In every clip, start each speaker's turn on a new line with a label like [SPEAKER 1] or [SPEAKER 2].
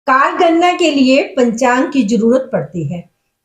[SPEAKER 1] काल गणना के लिए पंचांग की जरूरत पड़ती है।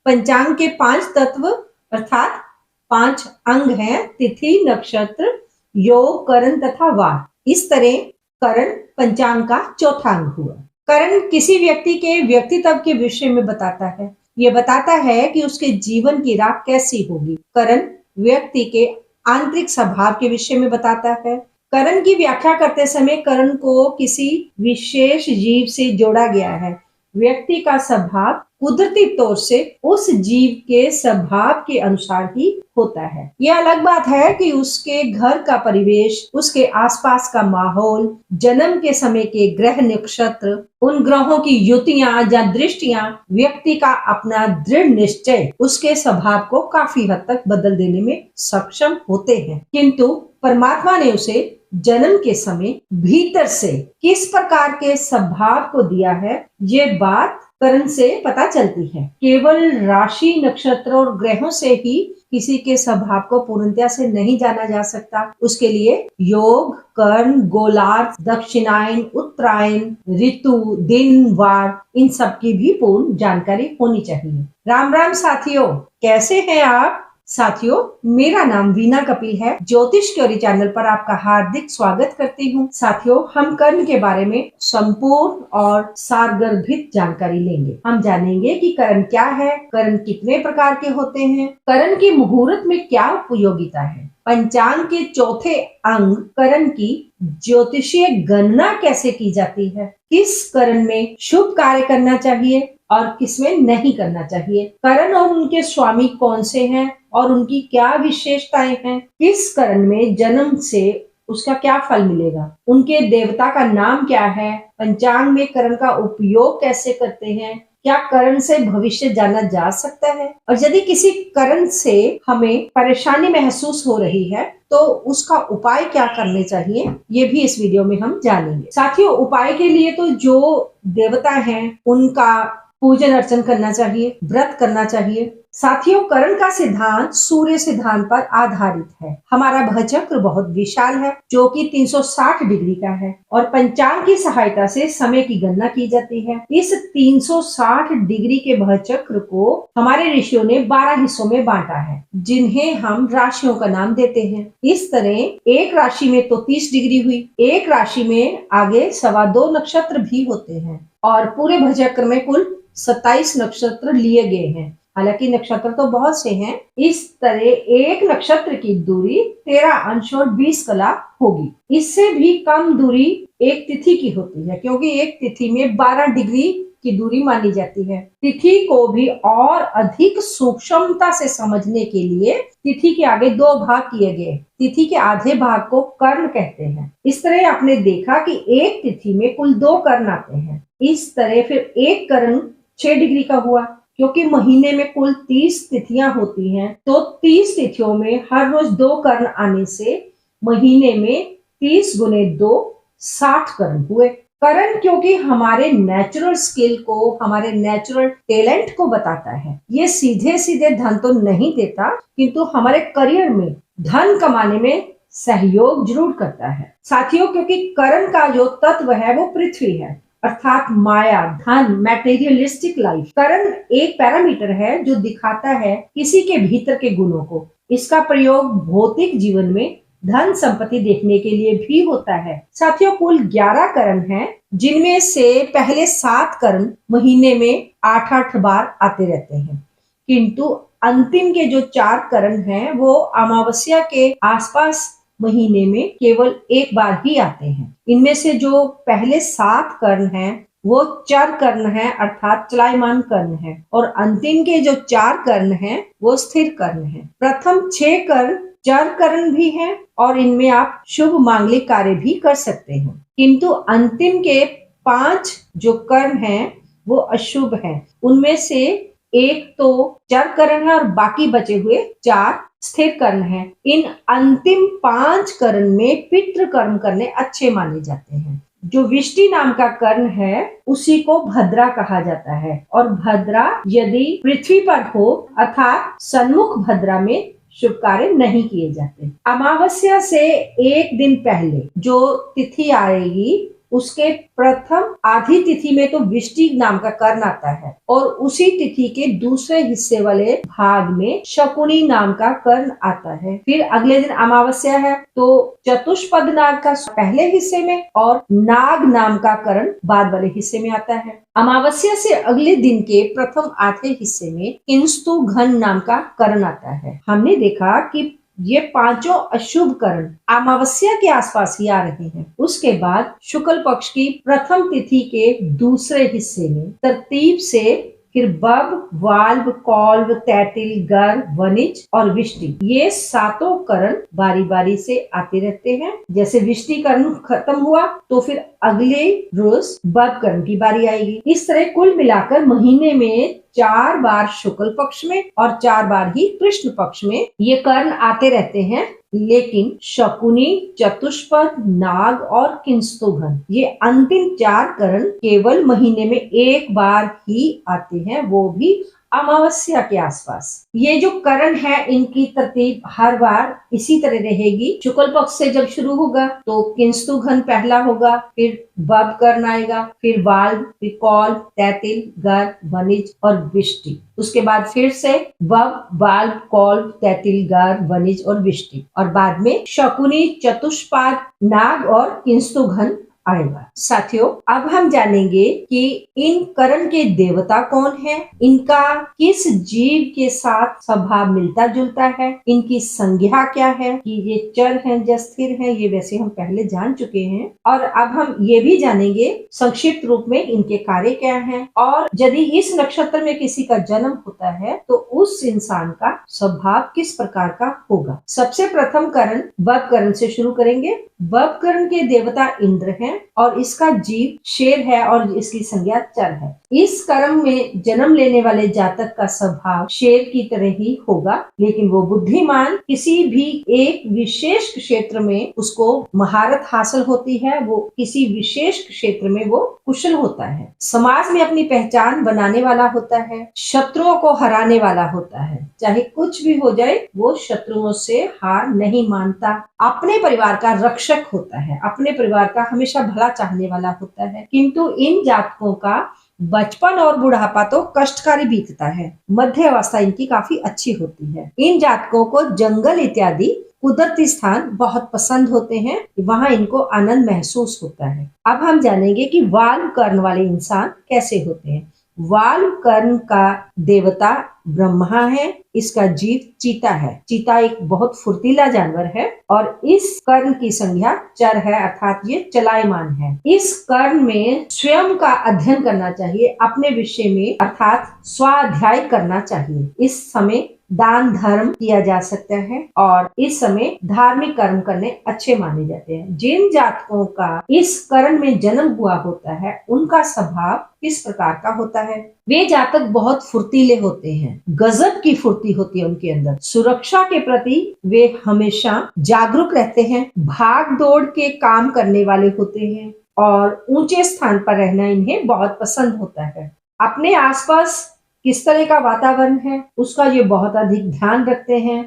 [SPEAKER 1] पंचांग के 5 तत्व अर्थात 5 अंग हैं: तिथि, नक्षत्र, योग, करण तथा वार। इस तरह करण पंचांग का चौथा अंग हुआ। करण किसी व्यक्ति के व्यक्तित्व के विषय में बताता है। ये बताता है कि उसके जीवन की राह कैसी होगी। करण व्यक्ति के आंतरिक स्वभाव के विषय में बताता है। करण की व्याख्या करते समय करण को किसी विशेष जीव से जोड़ा गया है। व्यक्ति का स्वभाव कुदरती तौर से उस जीव के स्वभाव के अनुसार ही होता है। यह अलग बात है कि उसके घर का परिवेश, उसके आसपास का माहौल, जन्म के समय के ग्रह नक्षत्र, उन ग्रहों की युतियां या दृष्टियां, व्यक्ति का अपना दृढ़ निश्चय उसके स्वभाव को काफी हद तक बदल देने में सक्षम होते हैं। किंतु परमात्मा ने उसे जन्म के समय भीतर से किस प्रकार के स्वभाव को दिया है, ये बात करण से पता चलती है। केवल राशि, नक्षत्र और ग्रहों से ही किसी के स्वभाव को पूर्णतया से नहीं जाना जा सकता। उसके लिए योग, कर्ण, गोलार्ध, दक्षिणायन, उत्तरायण, ऋतु, दिन, वार, इन सब की भी पूर्ण जानकारी होनी चाहिए। राम राम साथियों, कैसे हैं आप? साथियों, मेरा नाम वीना कपिल है। ज्योतिष क्योरी चैनल पर आपका हार्दिक स्वागत करती हूँ। साथियों, हम कर्ण के बारे में संपूर्ण और सारगर्भित जानकारी लेंगे। हम जानेंगे कि कर्ण क्या है, कर्ण कितने प्रकार के होते हैं, कर्ण के मुहूर्त में क्या उपयोगिता है, पंचांग के चौथे अंग कर्ण की ज्योतिषीय गणना कैसे की जाती है, किस कर्ण में शुभ कार्य करना चाहिए और किसमें नहीं करना चाहिए, कर्ण और उनके स्वामी कौन से हैं और उनकी क्या विशेषताएं हैं, किस कर्ण में जन्म से उसका क्या फल मिलेगा, उनके देवता का नाम क्या है, पंचांग में कर्ण का उपयोग कैसे करते हैं, क्या कर्ण से भविष्य जाना जा सकता है, और यदि किसी कर्ण से हमें परेशानी महसूस हो रही है तो उसका उपाय क्या करने चाहिए, ये भी इस वीडियो में हम जानेंगे। साथियों, उपाय के लिए तो जो देवता हैं उनका पूजन अर्चन करना चाहिए, व्रत करना चाहिए। साथियों, कर्ण का सिद्धांत सूर्य सिद्धांत पर आधारित है। हमारा भवचक्र बहुत विशाल है, जो कि 360 डिग्री का है और पंचांग की सहायता से समय की गणना की जाती है। इस 360 डिग्री के भवचक्र को हमारे ऋषियों ने 12 हिस्सों में बांटा है, जिन्हें हम राशियों का नाम देते हैं। इस तरह एक राशि में तो 30 डिग्री हुई, एक राशि में आगे 2.25 नक्षत्र भी होते हैं और पूरे भवचक्र में कुल 27 नक्षत्र लिए गए हैं। हालांकि नक्षत्र तो बहुत से हैं। इस तरह एक नक्षत्र की दूरी 13 अंश और 20 कला होगी। इससे भी कम दूरी एक तिथि की होती है, क्योंकि एक तिथि में 12 डिग्री की दूरी मानी जाती है। तिथि को भी और अधिक सूक्ष्मता से समझने के लिए तिथि के आगे 2 भाग किए गए। तिथि के आधे भाग को कर्ण कहते हैं। इस तरह आपने देखा कि एक तिथि में कुल 2 कर्ण आते हैं। इस तरह फिर एक कर्ण 6 डिग्री का हुआ, क्योंकि महीने में कुल 30 तिथियां होती हैं, तो 30 तिथियों में हर रोज 2 कर्ण आने से महीने में 30 गुने 2 60 कर्ण हुए। कर्ण क्योंकि हमारे नेचुरल स्किल को, हमारे नेचुरल टैलेंट को बताता है। ये सीधे सीधे धन तो नहीं देता, किंतु हमारे करियर में धन कमाने में सहयोग जरूर करता है। साथियों, क्योंकि कर्ण का जो तत्व है वो पृथ्वी है, अर्थात माया, धन, मैटेरियलिस्टिक लाइफ। कर्ण एक पैरामीटर है जो दिखाता है किसी के भीतर के गुणों को। इसका प्रयोग भौतिक जीवन में धन संपत्ति देखने के लिए भी होता है। साथियों, कुल 11 कर्ण हैं, जिनमें से पहले 7 कर्ण महीने में 8-8 बार आते रहते हैं, किंतु अंतिम के जो 4 कर्ण हैं वो अमावस्या के आसपास महीने में केवल 1 बार ही आते हैं। इनमें से जो पहले 7 कर्ण हैं वो चर कर्ण हैं, अर्थात चलायमान कर्ण हैं, और अंतिम के जो 4 कर्ण हैं वो स्थिर कर्ण हैं। प्रथम 6 कर्ण चर कर्ण भी हैं और इनमें आप शुभ मांगलिक कार्य भी कर सकते हैं, किंतु अंतिम के 5 जो कर्ण हैं वो अशुभ हैं। उनमें से एक तो चर कर्ण है और बाकी बचे हुए 4 स्थिर कर्ण हैं। इन अंतिम 5 कर्ण में पितृ कर्म करने अच्छे माने जाते हैं। जो विष्टि नाम का कर्ण है उसी को भद्रा कहा जाता है, और भद्रा यदि पृथ्वी पर हो अर्थात सन्मुख भद्रा में शुभ कार्य नहीं किए जाते। अमावस्या से एक दिन पहले जो तिथि आएगी उसके प्रथम आधी तिथि में तो विष्टि नाम का कर्ण आता है और उसी तिथि के दूसरे हिस्से वाले भाग में शकुनी नाम का कर्ण आता है। फिर अगले दिन अमावस्या है तो चतुष्पद नाग का पहले हिस्से में और नाग नाम का कर्ण बाद वाले हिस्से में आता है। अमावस्या से अगले दिन के प्रथम आधे हिस्से में किंस्तु घन नाम का कर्ण आता है। हमने देखा कि ये पांचों अशुभ कर्ण अमावस्या के आसपास ही आ रहे हैं। उसके बाद शुक्ल पक्ष की प्रथम तिथि के दूसरे हिस्से में तरतीब से फिर बब, वाल्व, कौल्व, तैतिल, गर, वनिज और विष्टि, ये सातों कर्ण बारी बारी से आते रहते हैं। जैसे विष्टि कर्ण खत्म हुआ तो फिर अगले रोज बब कर्ण की बारी आएगी। इस तरह कुल मिलाकर महीने में 4 बार शुक्ल पक्ष में और 4 बार ही कृष्ण पक्ष में ये कर्ण आते रहते हैं। लेकिन शकुनी, चतुष्पद, नाग और किंस्तुघन, ये अंतिम 4 कर्ण केवल महीने में 1 बार ही आते हैं, वो भी अमावस्या के आसपास। ये जो कर्ण है इनकी तरतीब हर बार इसी तरह रहेगी। शुक्ल पक्ष से जब शुरू होगा तो किंस्तुघन पहला होगा, फिर बब कर्ण आएगा, फिर वाल्व, फिर कौल्व, तैतिल, गर, वनिज और विष्टि। उसके बाद फिर से बब, वाल्व, कौल्व, तैतिल, गर, वनिज और विष्टि और बाद में शकुनी, चतुष्पाद, नाग और किंस्तुघन आएगा। साथियों, अब हम जानेंगे कि इन कर्ण के देवता कौन है, इनका किस जीव के साथ स्वभाव मिलता जुलता है, इनकी संज्ञा क्या है, कि ये चर हैं या स्थिर हैं, ये वैसे हम पहले जान चुके हैं। और अब हम ये भी जानेंगे संक्षिप्त रूप में इनके कार्य क्या हैं और यदि इस नक्षत्र में किसी का जन्म होता है तो उस इंसान का स्वभाव किस प्रकार का होगा। सबसे प्रथम कर्ण बब कर्ण से शुरू करेंगे। बब कर्ण के देवता इंद्र हैं और इसका जीव शेर है और इसकी संज्ञा चर है। इस कर्म में जन्म लेने वाले जातक का स्वभाव शेर की तरह ही होगा, लेकिन वो बुद्धिमान, किसी भी एक विशेष क्षेत्र में उसको महारत हासिल होती है, वो किसी विशेष क्षेत्र में वो कुशल होता है, समाज में अपनी पहचान बनाने वाला होता है, शत्रुओं को हराने वाला होता है, चाहे कुछ भी हो जाए वो शत्रुओं से हार नहीं मानता, अपने परिवार का रक्षक होता है, अपने परिवार का हमेशा भला चाहने वाला होता है। किंतु इन जातकों का बचपन और बुढ़ापा तो कष्टकारी बीतता है, मध्य अवस्था इनकी काफी अच्छी होती है। इन जातकों को जंगल इत्यादि कुदरती स्थान बहुत पसंद होते हैं, वहाँ इनको आनंद महसूस होता है। अब हम जानेंगे कि वाल्व कर्ण वाले इंसान कैसे होते हैं। वाल्व कर्ण का देवता ब्रह्मा है, इसका जीव चीता है। चीता एक बहुत फुर्तीला जानवर है और इस कर्ण की संज्ञा चर है, अर्थात ये चलायमान है। इस कर्ण में स्वयं का अध्ययन करना चाहिए, अपने विषय में अर्थात स्वाध्याय करना चाहिए। इस समय दान धर्म किया जा सकता है और इस समय धार्मिक कर्म करने अच्छे माने जाते हैं। जिन जातकों का इस कर्ण में जन्म हुआ होता है उनका स्वभाव किस प्रकार का होता है। वे जातक बहुत फुर्तीले होते हैं, गजब की फुर्ती होती है उनके अंदर। सुरक्षा के प्रति वे हमेशा जागरूक रहते हैं, भाग दौड़ के काम करने वाले होते हैं और ऊंचे स्थान पर रहना इन्हें बहुत पसंद होता है। अपने आसपास किस तरह का वातावरण है उसका ये बहुत अधिक ध्यान रखते हैं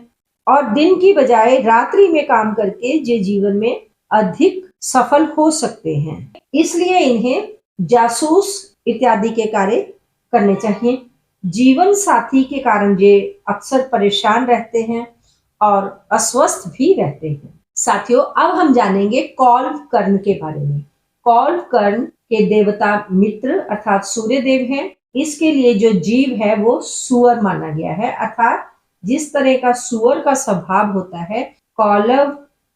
[SPEAKER 1] और दिन की बजाय रात्रि में काम करके ये जीवन में अधिक सफल हो सकते हैं। इसलिए इन्हें जासूस इत्यादि के कार्य करने चाहिए। जीवन साथी के कारण ये अक्सर परेशान रहते हैं और अस्वस्थ भी रहते हैं। साथियों, अब हम जानेंगे कौल्व कर्ण के बारे में। कौल्व कर्ण के देवता मित्र अर्थात सूर्य देव हैं। इसके लिए जो जीव है वो सुअर माना गया है, अर्थात जिस तरह का सुअर का स्वभाव होता है कौलव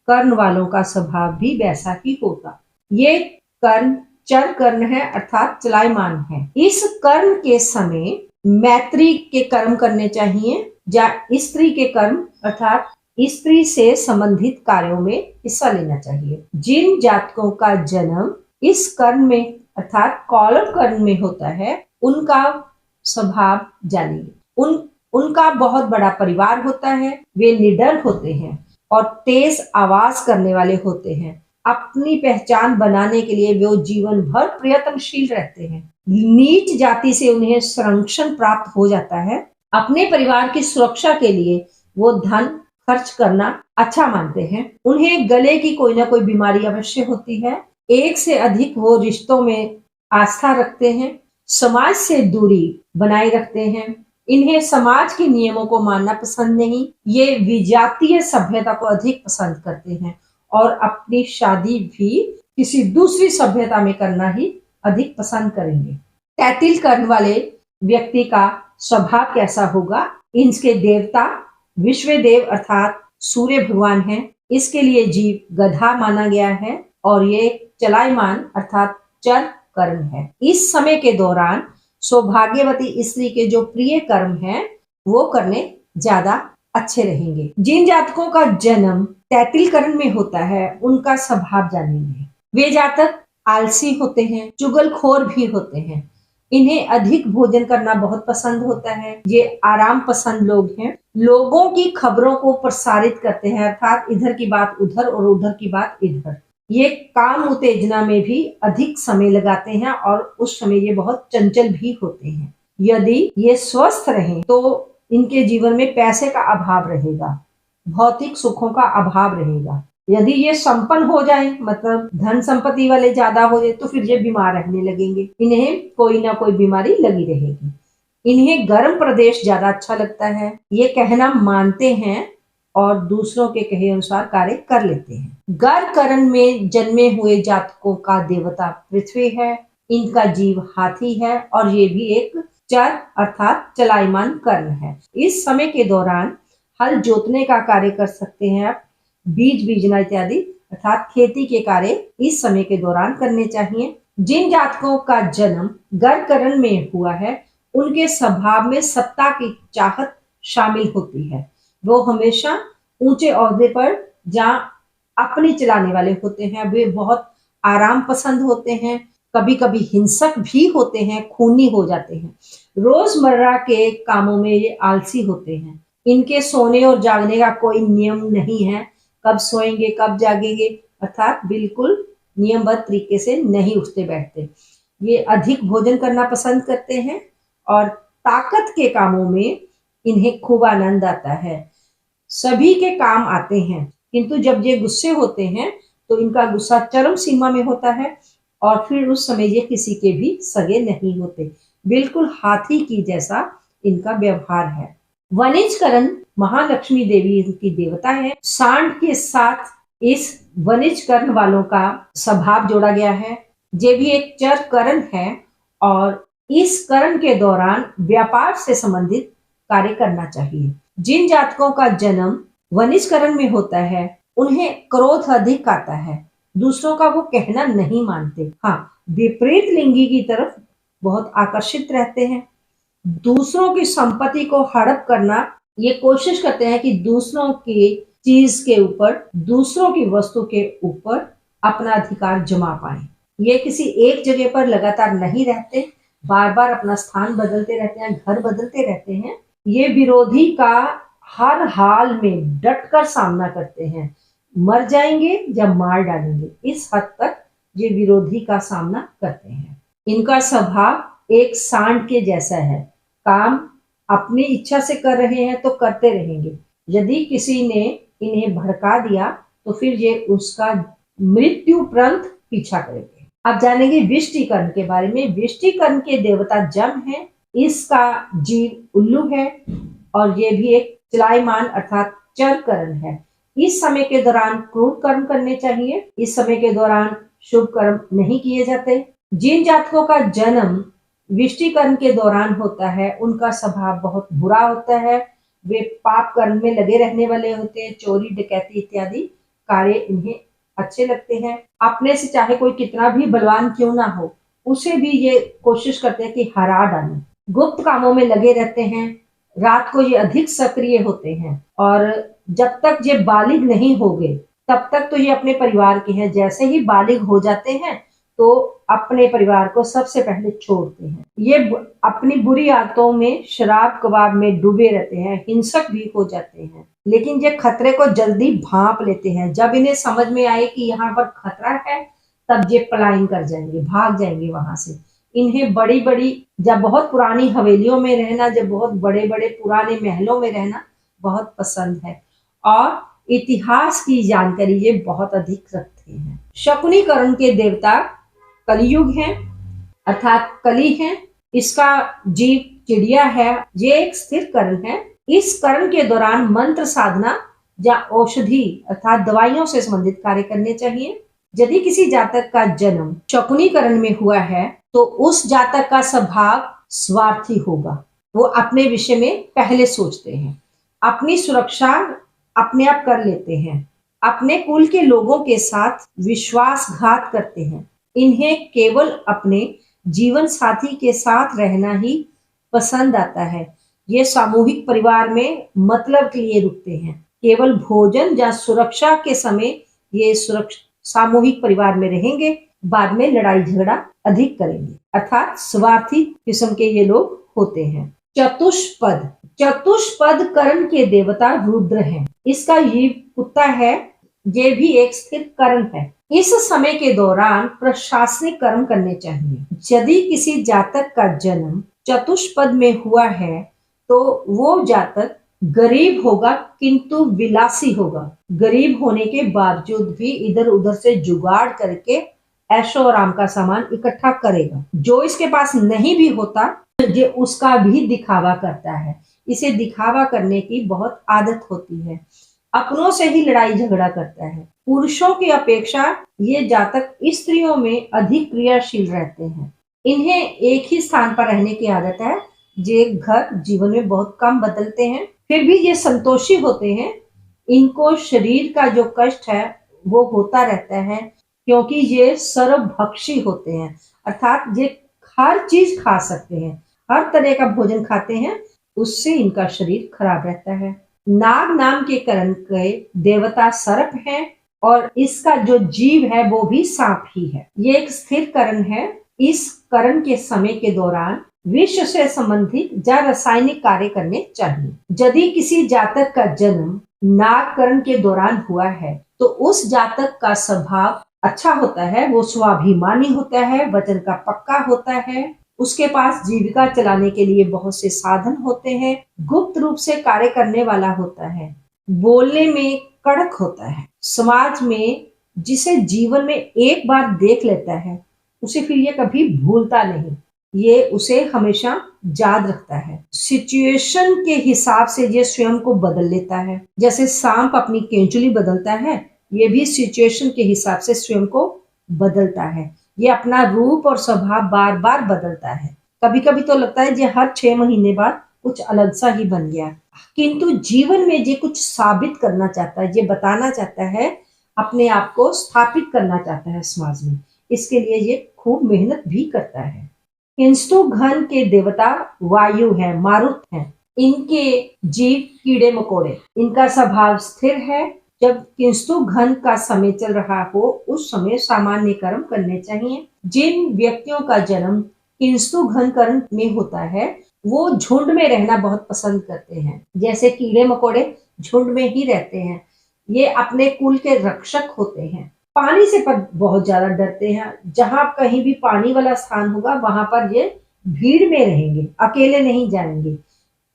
[SPEAKER 1] कर्ण वालों का स्वभाव भी वैसा ही होगा। ये कर्ण चर कर्ण है अर्थात चलायमान है। इस कर्ण के समय मैत्री के कर्म करने चाहिए या स्त्री के कर्म अर्थात स्त्री से संबंधित कार्यों में हिस्सा लेना चाहिए। जिन जातकों का जन्म इस कर्ण में अर्थात कौलव कर्ण में होता है उनका स्वभाव जानिए। उनका बहुत बड़ा परिवार होता है, वे निडर होते हैं और तेज आवाज करने वाले होते हैं। अपनी पहचान बनाने के लिए वे जीवन भर प्रयत्नशील रहते हैं। नीच जाति से उन्हें संरक्षण प्राप्त हो जाता है। अपने परिवार की सुरक्षा के लिए वो धन खर्च करना अच्छा मानते हैं। उन्हें गले की कोई ना कोई बीमारी अवश्य होती है एक से अधिक वो रिश्तों में आस्था रखते हैं, समाज से दूरी बनाए रखते हैं। इन्हें समाज के नियमों को मानना पसंद नहीं। ये विजातीय सभ्यता को अधिक पसंद करते हैं और अपनी शादी भी किसी दूसरी सभ्यता में करना ही अधिक पसंद करेंगे। तैतिल कर्ण वाले व्यक्ति का स्वभाव कैसा होगा? इनके देवता विश्वदेव अर्थात सूर्य भगवान हैं। इसके लिए जीव गधा माना गया है और ये चलायमान अर्थात चर कर्म है। इस समय के दौरान सौभाग्यवती स्त्री के जो प्रिय कर्म हैं वो करने ज्यादा अच्छे रहेंगे। जिन जातकों का जन्म तैतिल कर्ण में होता है उनका स्वभाव जानेंगे। वे जातक आलसी होते हैं, चुगलखोर भी होते हैं। इन्हें अधिक भोजन करना बहुत पसंद होता है। ये आराम पसंद लोग हैं। लोगों की खबरों को प्रसारित करते हैं अर्थात इधर की बात उधर और उधर की बात इधर। ये काम उत्तेजना में भी अधिक समय लगाते हैं और उस समय ये बहुत चंचल भी होते हैं। यदि ये स्वस्थ रहें तो इनके जीवन में पैसे का अभाव रहेगा, भौतिक सुखों का अभाव रहेगा। यदि ये संपन्न हो जाए मतलब धन संपत्ति वाले ज्यादा हो जाए तो फिर ये बीमार रहने लगेंगे। इन्हें कोई ना कोई बीमारी लगी रहेगी। इन्हें गर्म प्रदेश ज्यादा अच्छा लगता है। ये कहना मानते हैं और दूसरों के कहे अनुसार कार्य कर लेते हैं। गर्भ करण में जन्मे हुए जातकों का देवता पृथ्वी है। इनका जीव हाथी है और ये भी एक चर अर्थात चलायमान कर्ण है। इस समय के दौरान हल जोतने का कार्य कर सकते हैं आप, बीज बीजना इत्यादि अर्थात खेती के कार्य इस समय के दौरान करने चाहिए। जिन जातकों का जन्म गर्भ करण में हुआ है उनके स्वभाव में सत्ता की चाहत शामिल होती है। वो हमेशा ऊंचे ओहदे पर जहाँ अपनी चलाने वाले होते हैं। वे बहुत आराम पसंद होते हैं, कभी कभी हिंसक भी होते हैं, खूनी हो जाते हैं। रोजमर्रा के कामों में ये आलसी होते हैं। इनके सोने और जागने का कोई नियम नहीं है, कब सोएंगे कब जागेंगे अर्थात बिल्कुल नियमबद्ध तरीके से नहीं उठते बैठते। ये अधिक भोजन करना पसंद करते हैं और ताकत के कामों में इन्हें खूब आनंद आता है। सभी के काम आते हैं किंतु जब ये गुस्से होते हैं तो इनका गुस्सा चरम सीमा में होता है और फिर उस समय ये किसी के भी सगे नहीं होते। बिल्कुल हाथी की जैसा इनका व्यवहार है। वनिजकरण महालक्ष्मी देवी इनकी देवता है। सांड के साथ इस वनिजकरण वालों का स्वभाव जोड़ा गया है। ये भी एक चर करण है और इस करण के दौरान व्यापार से संबंधित कार्य करना चाहिए। जिन जातकों का जन्म वनिजकरण में होता है उन्हें क्रोध अधिक आता है, दूसरों का वो कहना नहीं मानते। हाँ, विपरीत लिंगी की तरफ बहुत आकर्षित रहते हैं। दूसरों की संपत्ति को हड़प करना, ये कोशिश करते हैं कि दूसरों की चीज के ऊपर, दूसरों की वस्तु के ऊपर अपना अधिकार जमा पाए। ये किसी एक जगह पर लगातार नहीं रहते, बार बार अपना स्थान बदलते रहते हैं, घर बदलते रहते हैं। ये विरोधी का हर हाल में डटकर सामना करते हैं, मर जाएंगे या मार डालेंगे, इस हद तक ये विरोधी का सामना करते हैं। इनका स्वभाव एक सांड के जैसा है। काम अपनी इच्छा से कर रहे हैं तो करते रहेंगे। यदि किसी ने इन्हें भड़का दिया तो फिर ये उसका मृत्युपरंत पीछा करेंगे। अब जानेंगे विष्टिकर्ण के बारे में। विष्टिकर्ण के देवता जम है। इसका जीव उल्लू है और ये भी एक चलायमान अर्थात चर करण है। इस समय के दौरान क्रूर कर्म करने चाहिए। इस समय के दौरान शुभ कर्म नहीं किए जाते। जिन जातकों का जन्म विष्टिकर्ण के दौरान होता है उनका स्वभाव बहुत बुरा होता है। वे पाप कर्म में लगे रहने वाले होते हैं। चोरी डकैती इत्यादि कार्य इन्हें अच्छे लगते हैं। अपने से चाहे कोई कितना भी बलवान क्यों ना हो उसे भी ये कोशिश करते हैं कि हरा डालें। गुप्त कामों में लगे रहते हैं। रात को ये अधिक सक्रिय होते हैं और जब तक ये बालिग नहीं होंगे तब तक तो ये अपने परिवार के हैं। जैसे ही बालिग हो जाते हैं तो अपने परिवार को सबसे पहले छोड़ते हैं। ये अपनी बुरी आदतों में शराब कबाब में डूबे रहते हैं, हिंसक भी हो जाते हैं, लेकिन ये खतरे को जल्दी भांप लेते हैं। जब इन्हें समझ में आए कि यहाँ पर खतरा है तब ये पलायन कर जाएंगे, भाग जाएंगे वहां से। इन्हें बड़ी बड़ी जब बहुत पुरानी हवेलियों में रहना, जब बहुत बड़े बड़े पुराने महलों में रहना बहुत पसंद है और इतिहास की जानकारी ये बहुत अधिक रखते हैं। शकुनीकरण के देवता कलियुग हैं, अर्थात कली है। इसका जीव चिड़िया है। ये एक स्थिर करण है। इस करण के दौरान मंत्र साधना या औषधि अर्थात दवाइयों से संबंधित कार्य करने चाहिए। यदि किसी जातक का जन्म शकुनीकरण में हुआ है तो उस जातक का स्वभाव स्वार्थी होगा। वो अपने विषय में पहले सोचते हैं, अपनी सुरक्षा अपने आप कर लेते हैं, अपने कुल के लोगों के साथ विश्वासघात करते हैं। इन्हें केवल अपने जीवन साथी के साथ रहना ही पसंद आता है। ये सामूहिक परिवार में मतलब के लिए रुकते हैं। केवल भोजन या सुरक्षा के समय ये सामूहिक परिवार में रहेंगे, बाद में लड़ाई झगड़ा अधिक करेंगे, अर्थात स्वार्थी किस्म के ये लोग होते हैं। चतुष्पद, चतुष्पद करण के देवता रुद्र हैं। इसका ये कुत्ता है, ये भी एक स्थिर करण है। इस समय के दौरान प्रशासनिक कर्म करने चाहिए। यदि किसी जातक का जन्म चतुष्पद में हुआ है तो वो जातक गरीब होगा किंतु विलासी होगा। गरीब होने के बावजूद भी इधर उधर से जुगाड़ करके ऐशो आराम का सामान इकट्ठा करेगा। जो इसके पास नहीं भी होता ये उसका भी दिखावा करता है। इसे दिखावा करने की बहुत आदत होती है। अपनों से ही लड़ाई झगड़ा करता है। पुरुषों की अपेक्षा ये जातक स्त्रियों में अधिक क्रियाशील रहते हैं। इन्हें एक ही स्थान पर रहने की आदत है। ये घर जीवन में बहुत कम बदलते हैं, फिर भी ये संतोषी होते हैं। इनको शरीर का जो कष्ट है वो होता रहता है क्योंकि ये सर्वभक्षी होते हैं, अर्थात ये हर चीज खा सकते हैं, हर तरह का भोजन खाते हैं, उससे इनका शरीर खराब रहता है। नाग नाम के करण के देवता सर्प हैं और इसका जो जीव है वो भी सांप ही है। ये एक स्थिर करण है। इस करण के समय के दौरान विष से संबंधित या रासायनिक कार्य करने चाहिए। यदि किसी जातक का जन्म नाग करण के दौरान हुआ है तो उस जातक का स्वभाव अच्छा होता है। वो स्वाभिमानी होता है, वचन का पक्का होता है, उसके पास जीविका चलाने के लिए बहुत से साधन होते हैं, गुप्त रूप से कार्य करने वाला होता है, बोलने में कड़क होता है, समाज में जिसे जीवन में एक बार देख लेता है उसे फिर ये कभी भूलता नहीं, ये उसे हमेशा याद रखता है। सिचुएशन के हिसाब से ये स्वयं को बदल लेता है। जैसे सांप अपनी केंचुली बदलता है, ये भी सिचुएशन के हिसाब से स्वयं को बदलता है। ये अपना रूप और स्वभाव बार बार बदलता है। कभी कभी तो लगता है ये हर 6 महीने बाद कुछ अलग सा ही बन गया, किंतु जीवन में ये कुछ साबित करना चाहता है, ये बताना चाहता है, अपने आप को स्थापित करना चाहता है समाज में। इसके लिए ये खूब मेहनत भी करता है। किंस्तु घन के देवता वायु है, मारुत है। इनके जीव कीड़े मकोड़े। इनका स्वभाव स्थिर है। जब किंस्तु घन का समय चल रहा हो उस समय सामान्य कर्म करने चाहिए। जिन व्यक्तियों का जन्म किंस्तु घन करण में होता है वो झुंड में रहना बहुत पसंद करते हैं। जैसे कीड़े मकोड़े झुंड में ही रहते हैं। ये अपने कुल के रक्षक होते हैं। पानी से पर बहुत ज्यादा डरते हैं। जहां कहीं भी पानी वाला स्थान होगा वहां पर ये भीड़ में रहेंगे, अकेले नहीं जाएंगे।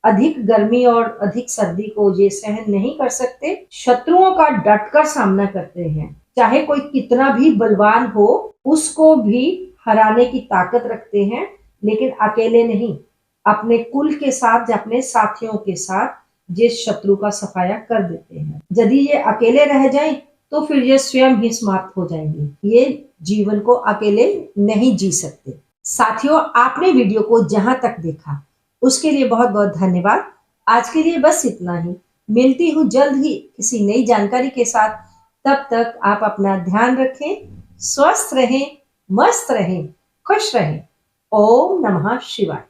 [SPEAKER 1] अधिक गर्मी और अधिक सर्दी को ये सहन नहीं कर सकते। शत्रुओं का डटकर सामना करते हैं। चाहे कोई कितना भी बलवान हो उसको भी हराने की ताकत रखते हैं, लेकिन अकेले नहीं, अपने कुल के साथ या अपने साथियों के साथ ये शत्रु का सफाया कर देते हैं। यदि ये अकेले रह जाएं तो फिर ये स्वयं ही समाप्त हो जाएंगे। ये जीवन को अकेले नहीं जी सकते। साथियों, आपने वीडियो को जहां तक देखा उसके लिए बहुत बहुत धन्यवाद। आज के लिए बस इतना ही। मिलती हूँ जल्द ही किसी नई जानकारी के साथ। तब तक आप अपना ध्यान रखें, स्वस्थ रहें, मस्त रहें, खुश रहें। ओम नमः शिवाय।